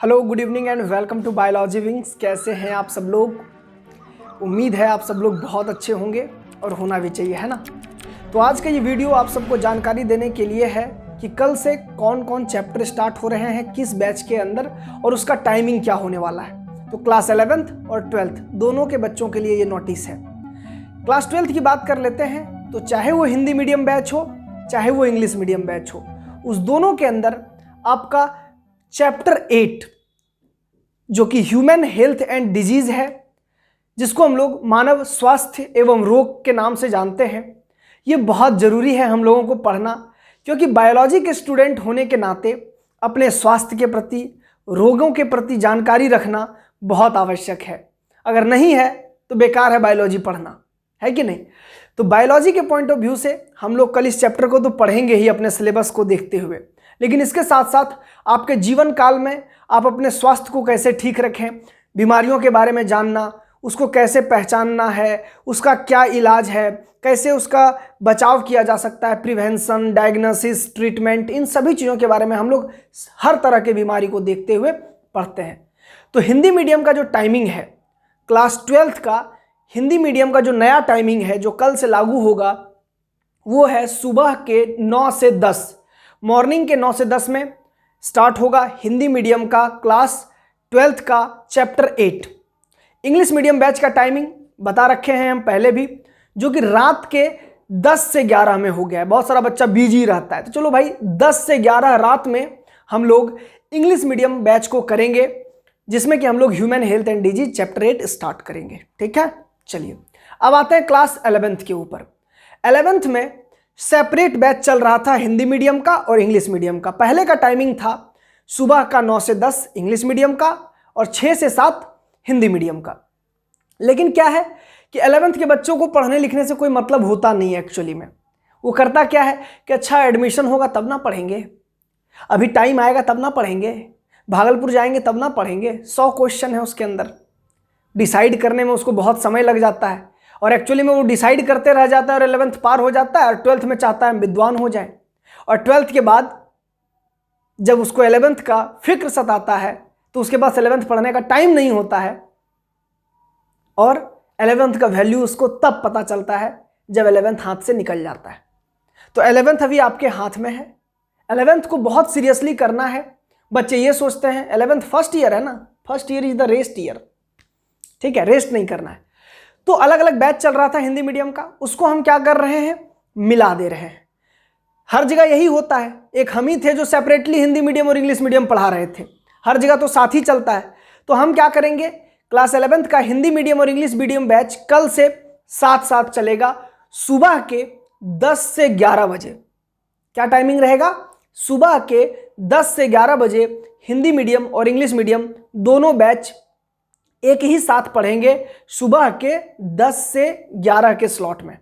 Hello, good evening and welcome to biology wings. कैसे हैं आप सब लोग? उम्मीद है आप सब लोग बहुत अच्छे होंगे और होना भी चाहिए, है ना। तो आज का ये वीडियो आप सबको जानकारी देने के लिए है कि कल से कौन कौन चैप्टर स्टार्ट हो रहे हैं किस बैच के अंदर और उसका टाइमिंग क्या होने वाला है। तो क्लास 11th और 12th दोनों के बच्चों के लिए ये नोटिस है। क्लास 12th की बात कर लेते हैं तो चाहे वो हिंदी मीडियम बैच हो चाहे वो इंग्लिश मीडियम बैच हो, उस दोनों के अंदर आपका चैप्टर 8 जो कि ह्यूमन हेल्थ एंड डिजीज है, जिसको हम लोग मानव स्वास्थ्य एवं रोग के नाम से जानते हैं, ये बहुत ज़रूरी है हम लोगों को पढ़ना, क्योंकि बायोलॉजी के स्टूडेंट होने के नाते अपने स्वास्थ्य के प्रति, रोगों के प्रति जानकारी रखना बहुत आवश्यक है। अगर नहीं है तो बेकार है बायोलॉजी पढ़ना, है कि नहीं। तो बायोलॉजी के पॉइंट ऑफ व्यू से हम लोग कल इस चैप्टर को तो पढ़ेंगे ही अपने सिलेबस को देखते हुए, लेकिन इसके साथ साथ आपके जीवन काल में आप अपने स्वास्थ्य को कैसे ठीक रखें, बीमारियों के बारे में जानना, उसको कैसे पहचानना है, उसका क्या इलाज है, कैसे उसका बचाव किया जा सकता है, प्रिवेंशन, डायग्नोसिस, ट्रीटमेंट, इन सभी चीज़ों के बारे में हम लोग हर तरह के बीमारी को देखते हुए पढ़ते हैं। तो हिंदी मीडियम का जो टाइमिंग है, क्लास 12th का हिंदी मीडियम का जो नया टाइमिंग है जो कल से लागू होगा, वो है सुबह के 9 से 10, मॉर्निंग के 9 से 10 में स्टार्ट होगा हिंदी मीडियम का क्लास 12th का चैप्टर 8। इंग्लिश मीडियम बैच का टाइमिंग बता रखे हैं हम पहले भी, जो कि रात के 10 से 11 में हो गया है। बहुत सारा बच्चा बिजी रहता है, तो चलो भाई 10 से 11 रात में हम लोग इंग्लिश मीडियम बैच को करेंगे, जिसमें कि हम लोग human health and disease chapter 8 start करेंगे। ठीक है, चलिए अब आते हैं क्लास 11th के ऊपर। 11th में सेपरेट बैच चल रहा था हिंदी मीडियम का और इंग्लिश मीडियम का। पहले का टाइमिंग था सुबह का 9 से 10 इंग्लिश मीडियम का और 6 से 7 हिंदी मीडियम का। लेकिन क्या है कि 11th के बच्चों को पढ़ने लिखने से कोई मतलब होता नहीं है एक्चुअली में। वो करता क्या है कि अच्छा एडमिशन होगा तब ना पढ़ेंगे, अभी टाइम आएगा तब ना पढ़ेंगे, भागलपुर जाएंगे तब ना पढ़ेंगे। 100 क्वेश्चन है उसके अंदर, डिसाइड करने में उसको बहुत समय लग जाता है और एक्चुअली में वो डिसाइड करते रह जाता है और 11th पार हो जाता है और 12th में चाहता है विद्वान हो जाए। और 12th के बाद जब उसको 11th का फिक्र सताता है तो उसके पास 11th पढ़ने का टाइम नहीं होता है और 11th का वैल्यू उसको तब पता चलता है जब 11th हाथ से निकल जाता है। तो 11th अभी आपके हाथ में है, 11th को बहुत सीरियसली करना है। बच्चे ये सोचते हैं 11th फर्स्ट ईयर है ना, first year is the rest year, ठीक है, रेस्ट नहीं करना है। तो अलग अलग बैच चल रहा था हिंदी मीडियम का, उसको हम क्या कर रहे हैं, मिला दे रहे हैं। हर जगह यही होता है, एक हम ही थे जो सेपरेटली हिंदी मीडियम और इंग्लिश मीडियम पढ़ा रहे थे, हर जगह तो साथ ही चलता है। तो हम क्या करेंगे, क्लास 11th का हिंदी मीडियम और इंग्लिश मीडियम बैच कल से साथ साथ चलेगा सुबह के 10 से 11 बजे। क्या टाइमिंग रहेगा, सुबह के 10 से 11 बजे हिंदी मीडियम और इंग्लिश मीडियम दोनों बैच एक ही साथ पढ़ेंगे सुबह के 10 से 11 के स्लॉट में।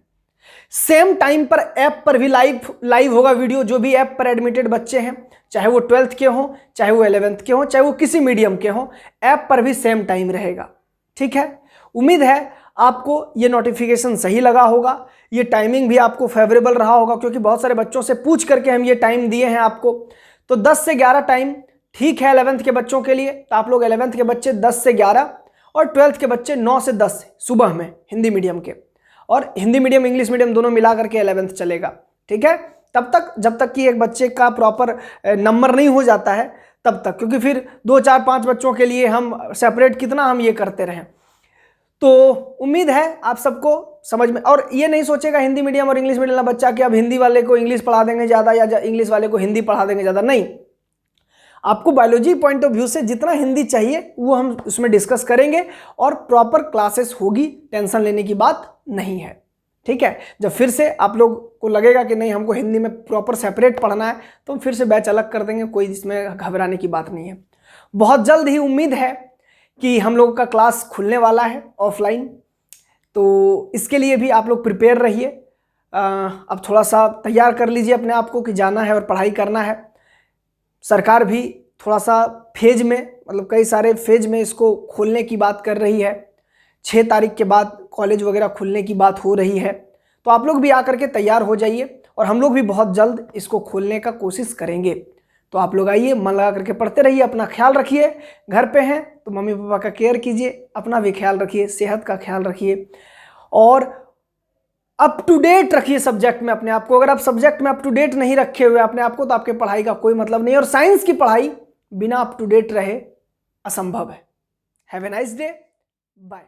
सेम टाइम पर ऐप पर भी लाइव होगा वीडियो। जो भी ऐप पर एडमिटेड बच्चे हैं, चाहे वो 12th के हों, चाहे वो 11th के हों, चाहे वो किसी मीडियम के हों, ऐप पर भी सेम टाइम रहेगा। ठीक है, उम्मीद है आपको ये नोटिफिकेशन सही लगा होगा, ये टाइमिंग भी आपको फेवरेबल रहा होगा, क्योंकि बहुत सारे बच्चों से पूछ करके हम ये टाइम दिए हैं आपको। तो 10 से 11 टाइम ठीक है 11th के बच्चों के लिए। तो आप लोग 11th के बच्चे 10 से 11 और 12th के बच्चे 9 से 10 सुबह में हिंदी मीडियम के, और हिंदी मीडियम इंग्लिश मीडियम दोनों मिला करके 11th चलेगा। ठीक है, तब तक जब तक कि एक बच्चे का प्रॉपर नंबर नहीं हो जाता है तब तक, क्योंकि फिर 2 4 5 बच्चों के लिए हम सेपरेट कितना हम ये करते रहें। तो उम्मीद है आप सबको समझ में, और ये नहीं सोचेगा हिंदी मीडियम और इंग्लिश मीडियम वाला बच्चा कि अब हिंदी वाले को इंग्लिश पढ़ा देंगे ज़्यादा या इंग्लिश वाले को हिंदी पढ़ा देंगे ज़्यादा। नहीं, आपको बायोलॉजी पॉइंट ऑफ व्यू से जितना हिंदी चाहिए वो हम उसमें डिस्कस करेंगे और प्रॉपर क्लासेस होगी, टेंशन लेने की बात नहीं है। ठीक है, जब फिर से आप लोग को लगेगा कि नहीं हमको हिंदी में प्रॉपर सेपरेट पढ़ना है तो हम फिर से बैच अलग कर देंगे, कोई इसमें घबराने की बात नहीं है। बहुत जल्द ही उम्मीद है कि हम लोगों का क्लास खुलने वाला है ऑफलाइन, तो इसके लिए भी आप लोग प्रिपेयर रहिए। अब थोड़ा सा तैयार कर लीजिए अपने आप को कि जाना है और पढ़ाई करना है। सरकार भी थोड़ा सा फेज में, मतलब कई सारे फेज में इसको खोलने की बात कर रही है। 6 तारीख के बाद कॉलेज वगैरह खुलने की बात हो रही है, तो आप लोग भी आकर के तैयार हो जाइए और हम लोग भी बहुत जल्द इसको खोलने का कोशिश करेंगे। तो आप लोग आइए, मन लगा करके पढ़ते रहिए, अपना ख्याल रखिए। घर पे हैं तो मम्मी पापा का केयर कीजिए, अपना भी ख्याल रखिए, सेहत का ख्याल रखिए और अप टू डेट रखिए सब्जेक्ट में अपने आप को। अगर आप सब्जेक्ट में अप टू डेट नहीं रखे हुए अपने आप को तो आपके पढ़ाई का कोई मतलब नहीं। और साइंस की पढ़ाई बिना अप टू डेट रहे असंभव है। Have a nice day, bye.